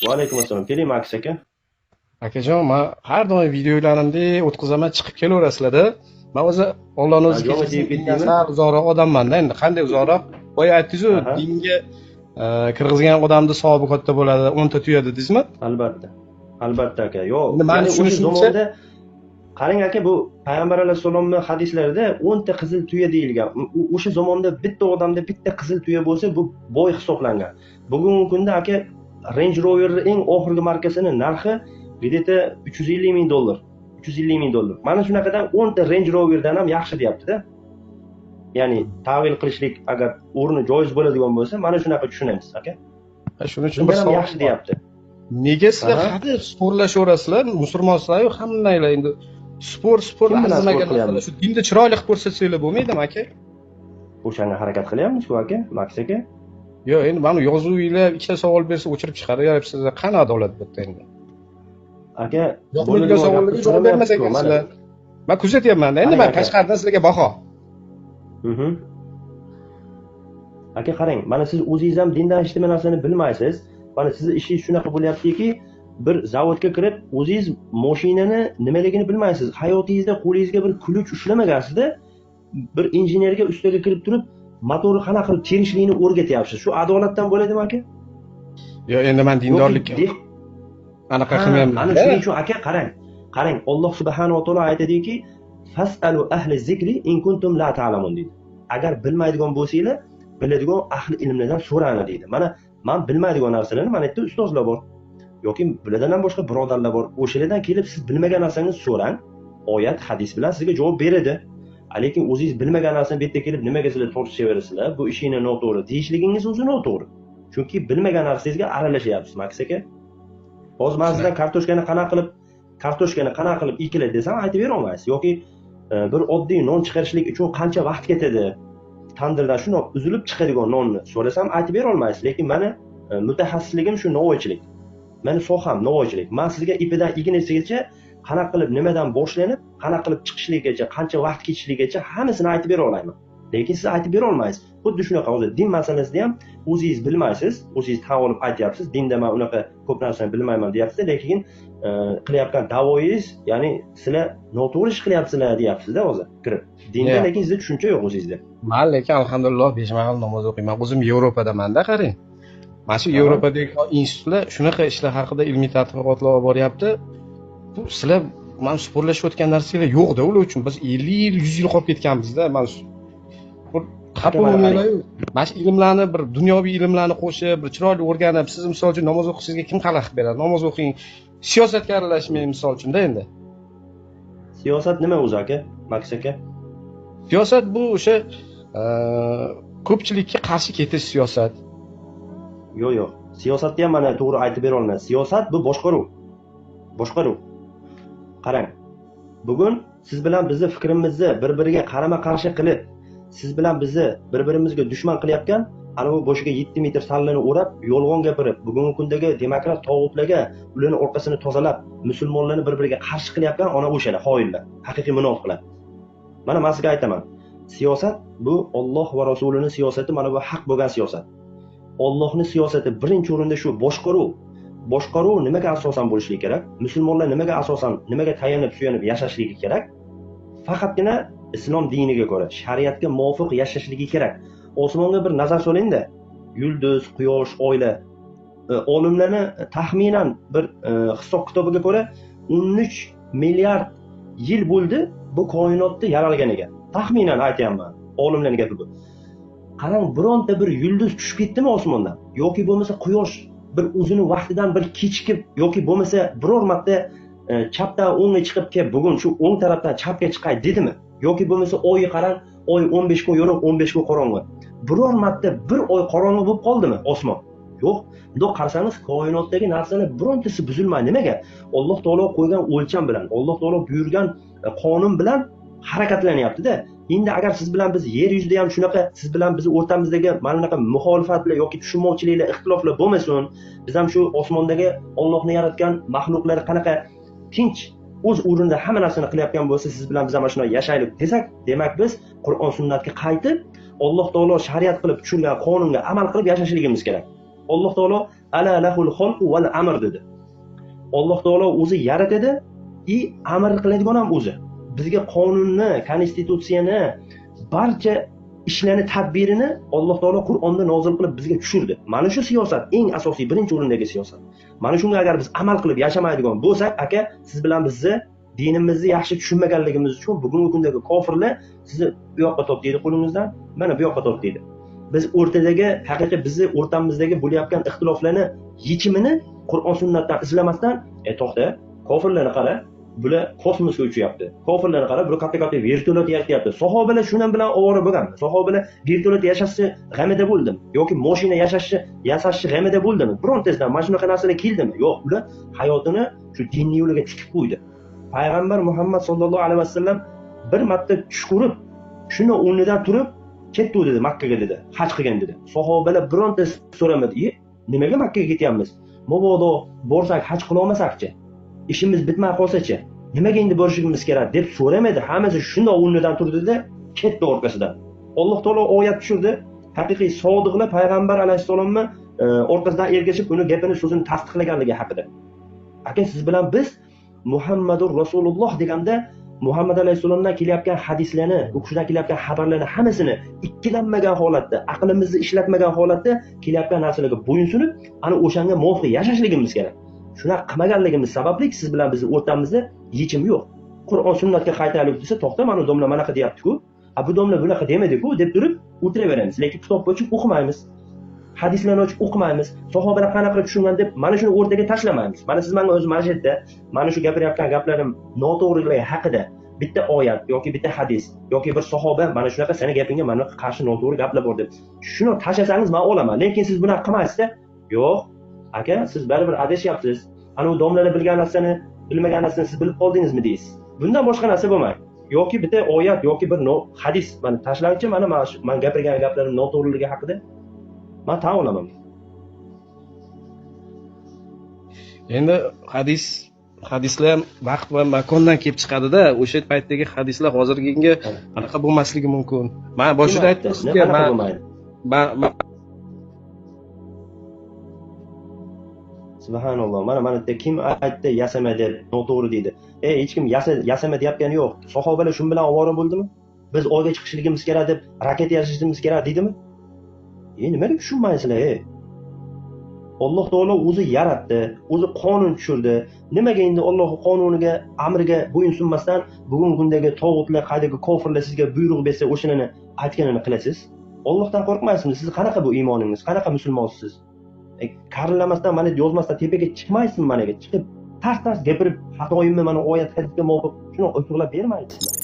Va alaykum assalom. Keling, Maks aka. Akajon, men har doim videolarimda o'tkazaman, chiqib kelaverasizlar-da. Men o'zi Allohni o'zi Jomi kechirsin, tegib dindan ketdingmi? sal uzoqroq odamman-da. Endi qanday uzoqroq? Boya aytdingiz-ku, Aha, dinga kirgizgan odamni savobi katta bo'ladi, 10 ta tuya dedingizmi? albatta. Albatta aka. Yo'q, Endi mani ya'ni o'sha tushunishimcha, zamonda qarang aka, bu payg'ambar alayhisolamning hadislarida 10 ta qizil tuya deyilgan. O'sha zamonda bitta odamda bitta qizil tuya bo'lsa, bu boy hisoblangan. Bugungi kunda aka Range Rover'ning eng oxirgi markasining narxi где-то $350 ming. $350 ming. Mana shunaqadan 10 ta Range Rover'dan ham yaxshi deyapti-da. Ya'ni tavil qilishlik agar o'rni joiz bo'ladigan bo'lsa, mana shunaqa tushunamiz aka. shuning uchun bir Bundan ham savol yaxshi bor. deyapti. Nega sizlar Aha. hadeb sporlashaverasizlar? Musulmonsizlar-ku hammanglar endi sport Kim bilan arzimagan sport narsalar qilyapmiz? shu dinda chiroyli qilib ko'rsatsanglar bo'lmaydimi aka? O'shanga harakat qilyapmiz-ku aka, Maks aka. Yo'q, endi mana yozuvinglar ikkita savol bersa o'chirib chiqaraveribsizlar. Qani adolat bu yerda endi? Aka, Yo'qmaydigan savollarga javob bermas ekansizlar. Men kuzatyapman-da, endi Qarang men aka. tashqaridan sizlarga baho. Mhm. Aka qarang, mana siz o'zingiz ham dindan hech nima narsani bilmaysiz. Mana sizni ishingiz shunaqa bo'lyaptiki, bir zavodga kirib, o'zingiz mashinani nimaligini bilmaysiz. Hayotingizda qo'lingizga bir kulich ushlamagansiz-da, bir injenerga ustaga kirib turib, motorni qanaqa qilib terishligini o'rgatyapsiz. Shu adolatdan bo'ladimi aka? Yo'q, endi men dindorlikka Yoki anaqa ana qilmayman. shuning uchun aka qarang. Qarang, Alloh subhanahu va taolo aytadiki, "Fasalu ahli zikri in kuntum la ta'lamun" deydi. Agar bilmaydigan bo'lsanglar, biladigan ahli ilmlardan so'ranglar deydi. Mana men bilmaydigan narsalarni mana yerda ustozlar bor. Yoki bulardan ham boshqa birodarlar bor. O'shalardan kelib siz bilmagan narsangizni so'rang. Oyat, hadis bilan sizga javob beradi. Lekin o'zingiz bilmagan narsani bu yerda kelib nimaga sizlar tortishaverasizlar? Bu ishingni noto'g'ri deyishligingiz o'zi noto'g'ri. Chunki bilmagan narsangizga aralashyapsiz, Maks aka. Hozir men sizdan kartoshkani qanaqa qilib ekiladi desam aytib bera olmaysiz. Yoki bir oddiy non chiqarishlik uchun qancha vaqt ketadi? Tandirdan shundoq uzilib chiqadigan nonni so'rasam aytib bera olmaysiz. Lekin meni mutaxassisligim shu novvoychilik. Meni soham novvoychilik. Men sizga ipidan ignasigacha qanaqa qilib nimadan boshlanib, qanaqa qilib chiqishligigacha, qancha vaqt ketishligigacha hammasini aytib bera olaman. Lekin siz aytib bera olmaysiz. Xuddi shunaqa hozir din masalasida ham o'zingiz bilmaysiz, o'zingiz tan olib aytyapsiz. Dinda men unaqa ko'p narsani bilmayman deyapsiz, lekin qilayotgan da'voyingiz, ya'ni sizlar noto'g'ri ish qilyapsizlar deyapsiz-da hozir kirib. Dinda lekin sizda tushuncha yo'q o'zingizda. Men lekin alhamdulillah 5 mahal namoz o'qiyman. O'zim Yevropadamanda, qarang. Mana shu Yevropadagi institutlar shunaqa ishlar haqida ilmiy tadqiqotlar olib boryapti. Bu sizlar men sporlashayotgan narsalar yo'q-da ular uchun. Biz 50 yil, 100 yil qolib ketganmiz-da. Men bir xafa bo'lmaylar-yu. Mana shu ilmlarni, bir dunyoviy ilmlarni qo'shib, bir chiroyli o'rganib, siz misol uchun namoz o'qishingizga kim xalaqit beradi? Namoz o'qing. Siyosatga aralashmang misol uchun-da endi. Siyosat nima o'zi aka? Maks aka? Siyosat bu o'sha ko'pchilikka qarshi ketish siyosat. Yo'q. Siyosatni ham mana to'g'ri aytib bera olmayman. Siyosat bu boshqaruv. Boshqaruv. Qarang. Bugun siz bilan bizni fikrimizni bir-biriga qarama-qarshi qilib, siz bilan bizni bir-birimizga dushman qilyapgan, ana bu boshiga 7 metr sallani o'rab, yolg'on gapirib, bugungi kundagi demokrat tog'utlarga ularni orqasini tozalab, musulmonlarni bir-biriga qarshi qilyapgan ana o'shalar, xoinlar, haqiqiy munofiqlar. Mana men sizga aytaman. Siyosat bu Alloh va Rasulining siyosati, mana bu haq bo'lgan siyosat. Allohning siyosati birinchi o'rinda shu boshqaruv. Boshqaruv nimaga asosan bo'lishi kerak? Musulmonlar nimaga asosan, nimaga tayanib, suyanib yashashligi kerak? Faqatgina islom diniga ko'ra, shariatga muvofiq yashashligi kerak. Osmonga bir nazar soling-da. Yulduz, quyosh, oylar. Olimlarning taxminan bir hisob-kitobiga ko'ra 13 milliard yil bo'ldi bu koinotni yaralganiga. Taxminan aytayapman. Olimlarning gapi bu. Qarang, bironta bir yulduz tushib ketdimi osmondan? Yoki bo'lmasa quyosh bir o'zini vaqtidan bir kechikib yoki bo'lmasa biror marta chapdan o'ngga chiqib kelib, bugun shu o'ng tarafdan chapga chiqay dedimi? Yoki bo'lmasa oyga qarang, oy 15 kun yorug', 15 kun qorong'i. Biror marta bir oy qorong'i bo'lib qoldimi osmon? Yo'q. Bundoq qarasangiz, koinotdagi narsalar birontasi buzilmaydi. Nimaga? Alloh taolo qo'ygan o'lcham bilan, Alloh taolo buyurgan qonun bilan harakatlanyapti-da. Endi agar siz bilan biz yer yuzida ham shunaqa siz bilan biz o'rtamizdagi mana bunaqa muxolifatlar yoki tushunmovchiliklar, ixtiloflar bo'lmasin, biz ham shu osmondagi Allohning yaratgan maxluqlari qanaqa tinch o'z o'rnida hamma narsani qilyapgan bo'lsa, siz bilan biz ham shunday yashaylik desak, demak biz Qur'on sunnatga qaytib, Alloh taolo shariat qilib tushirgan qonunga amal qilib yashashligimiz kerak. Alloh taolo ala lahul xalqu val amr dedi. Alloh taolo o'zi yaratadi, amr qiladigan ham o'zi. Bizga qonunni, konstitutsiyani, barcha ishlarni tadbirini Alloh taolo Qur'onda nozil qilib bizga tushirdi. Mana shu siyosat eng asosiy, birinchi o'rindagi siyosat. Mana shunga agar biz amal qilib yashamaydigan bo'lsak, aka, siz bilan bizni dinimizni yaxshi tushunmaganligimiz uchun bugungi kundagi kofirlar sizni bu yoqqa top deydi qo'lingizdan, mana bu yoqqa top deydi. Biz o'rtadagi, haqiqiy bizni o'rtamizdagi bo'layotgan ixtiloflarni yechimini Qur'on sunnatdan izlamasdan, to'xta, kofirlarni qara, bular kosmosga uchyapti. Kofirlarni qara, bular katta-katta vertolyot yaratyapti. Sahobalar shuning bilan ovora bo'lganmi? Sahobalar vertolyot yashashni g'amida bo'ldimi? Yoki mashina yasashni g'amida bo'ldimi? Birontasidan mana shunaqa narsalar keldimi? Yo'q, ular hayotini shu dinning yo'liga tikib qo'ydi. Payg'ambar Muhammad sallallohu alayhi vasallam bir marta tush ko'rib, shuni o'rnidan turib ketdi dedi, Makkaga dedi, haj qilgan dedi. Sahobalar birontasi so'ramadi, nimaga Makkaga ketyapmiz? Mabodo borsak haj qila olmasakchi, ishimiz bitmay qolsa-chi, nimaga endi borishimiz kerak deb so'ramadi. Hammasi shunday o'rnidan turdi-da, ketdi orqasidan. Alloh taolo oyat tushirdi. Haqiqiy sodiqlar payg'ambar alayhisalomni orqasidan ergashib, uni gapini, so'zini tasdiqlaganligi haqida. Aka, siz bilan biz Muhammadur Rasululloh deganda Muhammad alayhisalomdan kelayotgan hadislarni, u kishidan kelayotgan xabarlarni hammasini ikkilanmagan holatda, aqlimizni ishlatmagan holatda kelayotgan narsalarga bo'yinsunib, ana o'shanga muvofiq yashashligimiz kerak. Shunaqa qilmaganligimiz sababli siz bilan bizni o'rtamizda yechim yo'q. Qur'on sunnatga qaytaylik desa, to'xta, mana domla mana qilib deyapti-ku. Bu domla bunaqa demadi-ku deb turib o'tiraveramiz, lekin kitob ochib o'qimaymiz. Hadislarni ochib o'qimaymiz. Sahobalar qanaqa qilib tushungan deb mana shuni o'rtaga tashlamaymiz. Mana siz menga o'zi mana shu yerda mana shu gapirayotgan gaplarim noto'g'riligi haqida bitta oyat yoki bitta hadis yoki bir sahoba mana shunaqa seni gapingga mana qarshi noto'g'ri gaplar bor deb shuni tashlasangiz men olaman. Lekin siz buni qilmaysizda, yo'q, aka, siz baribir adashyapsiz. Ana u domlalar bilgan narsani, bilmagan narsani siz bilib qoldingizmi deysiz. Bundan boshqa narsa bo'lmaydi. Yoki bitta oyat yoki bir hadis mana tashlangchi, mana men gapirgan gaplarim noto'g'riligi haqida men tan olaman. Endi hadislar vaqt va makondan kelib chiqadi-da, o'sha paytdagi hadislar hozirgiga anaqa bo'lmasligi mumkin. Men boshida aytdim sizga, men Subhanalloh. Mana kim aytdi yasama deb, noto'g'ri deydi. Hech kim yasama deyotgani yo'q. Sahobalar shu bilan ovora bo'ldimi? Biz oyga chiqishligimiz kerak deb, raket yasashimiz kerak deydimi? Nimaga tushunmaysizlar? Alloh taolo o'zi yaratdi, o'zi qonun tushirdi. Nimaga endi Alloh qonuniga, amriga bo'yinsunmasdan bugungi kundagi tog'utlar, qaydagi kofirlar sizga buyruq bersa, o'shanini aytganini qilasiz? Allohdan qo'rqmaysizmi? Siz qanaqa bu iymoningiz? Qanaqa musulmonsiz? Qarillamasdan, mana yozmasdan tepaga chiqmaysizmi managa? Chiqib tars gapirib, xatoyimni mana oyat hadisga muvofiq shuni o'tirib bermaysizmi?